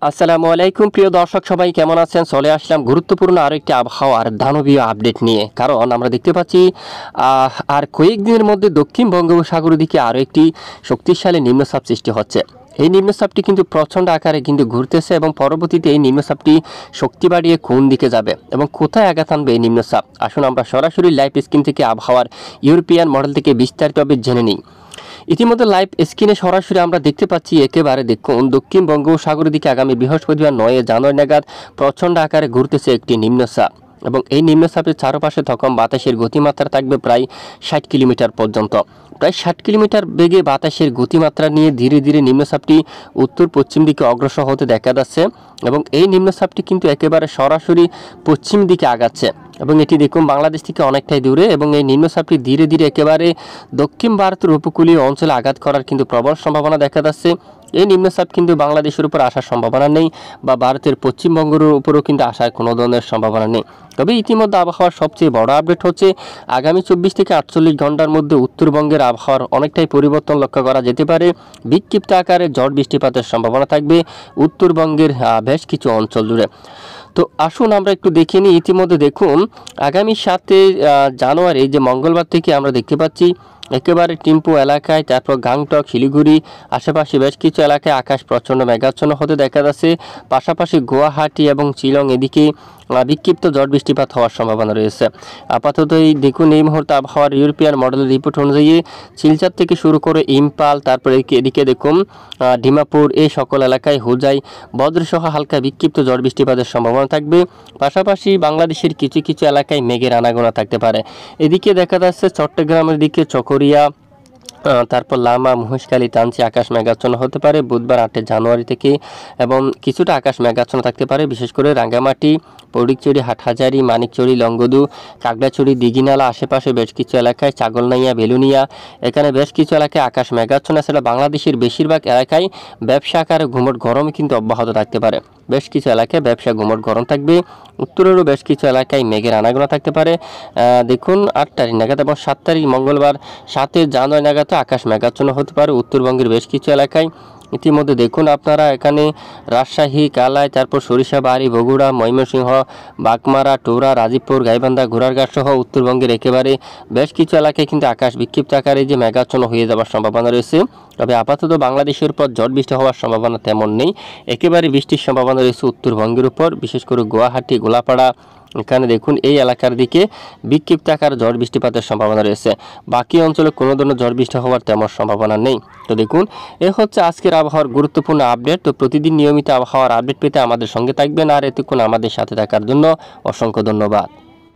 আসসালামু আলাইকুম প্রিয় দর্শক সবাই কেমন আছেন। চলে আসলাম গুরুত্বপূর্ণ আরেকটি আবহাওয়ার দানবীয় আপডেট নিয়ে। কারণ আমরা দেখতে পাচ্ছি আর কয়েকদিনের মধ্যে দক্ষিণ বঙ্গোপসাগরের দিকে আরও একটি শক্তিশালী নিম্নচাপ সৃষ্টি হচ্ছে। এই নিম্নচাপটি কিন্তু প্রচণ্ড আকারে কিন্তু ঘুরতেছে এবং পরবর্তীতে এই নিম্নচাপটি শক্তি বাড়িয়ে কোন দিকে যাবে এবং কোথায় আঘাত আনবে এই নিম্নচাপ, আসুন আমরা সরাসরি লাইভ স্ক্রিন থেকে আবহাওয়ার ইউরোপিয়ান মডেল থেকে বিস্তারিতভাবে জেনে নিই। ইতিমধ্যে লাইভ স্ক্রিনে সরাসরি আমরা দেখতে পাচ্ছি একেবারে দেখুন দক্ষিণ বঙ্গোপসাগরের দিকে আগামী বৃহস্পতিবার 9 জানুয়ারি নাগাদ প্রচণ্ড আকারে ঘুরতেছে একটি নিম্নচাপ এবং এই নিম্নচাপের চারপাশে তখন বাতাসের গতিমাত্রা থাকবে প্রায় 60 কিলোমিটার পর্যন্ত। প্রায় 60 কিলোমিটার বেগে বাতাসের গতিমাত্রা নিয়ে ধীরে ধীরে নিম্নচাপটি উত্তর পশ্চিম দিকে অগ্রসর হতে দেখা যাচ্ছে এবং এই নিম্নচাপটি কিন্তু একেবারে সরাসরি পশ্চিম দিকে আগাচ্ছে এবং এটি দেখুন বাংলাদেশ থেকে অনেকটাই দূরে এবং এই নিম্নচাপটি ধীরে ধীরে একেবারে দক্ষিণ ভারতের উপকূলীয় অঞ্চলে আঘাত করার কিন্তু প্রবল সম্ভাবনা দেখা যাচ্ছে। এই নিম্নচাপ কিন্তু বাংলাদেশের উপর আসার সম্ভাবনা নেই বা ভারতের পশ্চিমবঙ্গের উপরও কিন্তু আসার কোনো ধরনের সম্ভাবনা নেই। তবে ইতিমধ্যে আবহাওয়ার সবচেয়ে বড় আপডেট হচ্ছে আগামী 24 থেকে 48 ঘন্টার মধ্যে উত্তরবঙ্গের আবহাওয়ার অনেকটাই পরিবর্তন লক্ষ্য করা যেতে পারে। বিক্ষিপ্ত আকারে ঝড় বৃষ্টিপাতের সম্ভাবনা থাকবে উত্তরবঙ্গের বেশ কিছু অঞ্চল জুড়ে। তো আসুন আমরা একটু দেখে নিই। ইতিমধ্যে দেখুন আগামী 7 জানুয়ারি যে মঙ্গলবার থেকে আমরা দেখতে পাচ্ছি একেবারে টিম্পু এলাকায়, তারপর গাংটক, শিলিগুড়ি আশেপাশে বেশ কিছু এলাকায় আকাশ প্রচণ্ড মেঘাচ্ছন্ন হতে দেখা যাচ্ছে। পাশাপাশি গুয়াহাটি এবং শিলং এদিকে বিক্ষিপ্ত ঝড় বৃষ্টিপাত হওয়ার সম্ভাবনা রয়েছে। আপাতত এই দেখুন এই মুহূর্তে আবহাওয়ার ইউরোপিয়ান মডেলের রিপোর্ট অনুযায়ী শিলচর থেকে শুরু করে ইম্পাল, তারপরে এদিকে দেখুন ডিমাপুর, এই সকল এলাকায় হুজাই, বজ্রসহ হালকা বিক্ষিপ্ত ঝড় বৃষ্টিপাতের সম্ভাবনা থাকবে। পাশাপাশি বাংলাদেশের কিছু কিছু এলাকায় মেঘের আনাগোনা থাকতে পারে। এদিকে দেখা যাচ্ছে চট্টগ্রামের দিকে চকরিয়া, তারপর লামা, মহেশখালী, টানচি আকাশ মেঘাচ্ছন্ন হতে পারে বুধবার 8 জানুয়ারি থেকে এবং কিছুটা আকাশ মেঘাচ্ছন্ন থাকতে পারে বিশেষ করে রাঙ্গামাটি, পৌডিকচুরি, হাটহাজারি, মানিকচুরি, লংগদু, কাকড়াছড়ি, দিঘিনালা আশেপাশে বেশ কিছু এলাকায়, ছাগলনাইয়া, বেলুনিয়া এখানে বেশ কিছু এলাকায় আকাশ মেঘাচ্ছন্ন। এছাড়া বাংলাদেশের বেশিরভাগ এলাকায় ব্যবসা আকারে ঘুমট গরম কিন্তু অব্যাহত থাকতে পারে। বেশ কিছু এলাকায় ব্যবসা ঘুমট গরম থাকবে। উত্তরেরও বেশ কিছু এলাকায় মেঘের আনাগোনা থাকতে পারে। দেখুন 8 তারিখ নাগাদ এবং 7 তারিখ মঙ্গলবার 7 জানুয়ারি নাগাদ আকাশ মেঘাচ্ছন্ন হতে পারে উত্তরবঙ্গের বেশ কিছু এলাকায়। ইতিমধ্যে দেখুন আপনারা এখানে রাজশাহী, কালাই, তারপর সরিষাবাড়ি, বগুড়া, ময়মনসিংহ, বাগমারা, টোরা, রাজীবপুর, গাইবান্ধা, ঘোড়ারঘাট সহ উত্তরবঙ্গের একেবারে বেশ কিছু এলাকায় কিন্তু আকাশ বিক্ষিপ্ত আকারে যে মেঘাচ্ছন্ন হয়ে যাওয়ার সম্ভাবনা রয়েছে। তবে আপাতত বাংলাদেশের উপর ঝড় বৃষ্টি হওয়ার সম্ভাবনা তেমন নেই। একেবারে বৃষ্টির সম্ভাবনা রয়েছে উত্তরবঙ্গের উপর, বিশেষ করে গুয়াহাটি, গোলাপাড়া এখানে দেখুন এই এলাকার দিকে বিক্ষিপ্ত আকার ঝড় বৃষ্টিপাতের সম্ভাবনা রয়েছে। বাকি অঞ্চলে কোনো ধরনের ঝড় বৃষ্টি হওয়ার তেমন সম্ভাবনা নেই। তো দেখুন এ হচ্ছে আজকের আবহাওয়ার গুরুত্বপূর্ণ আপডেট। তো প্রতিদিন নিয়মিত আবহাওয়ার আপডেট পেতে আমাদের সঙ্গে থাকবেন আর এতক্ষণ আমাদের সাথে থাকার জন্য অসংখ্য ধন্যবাদ।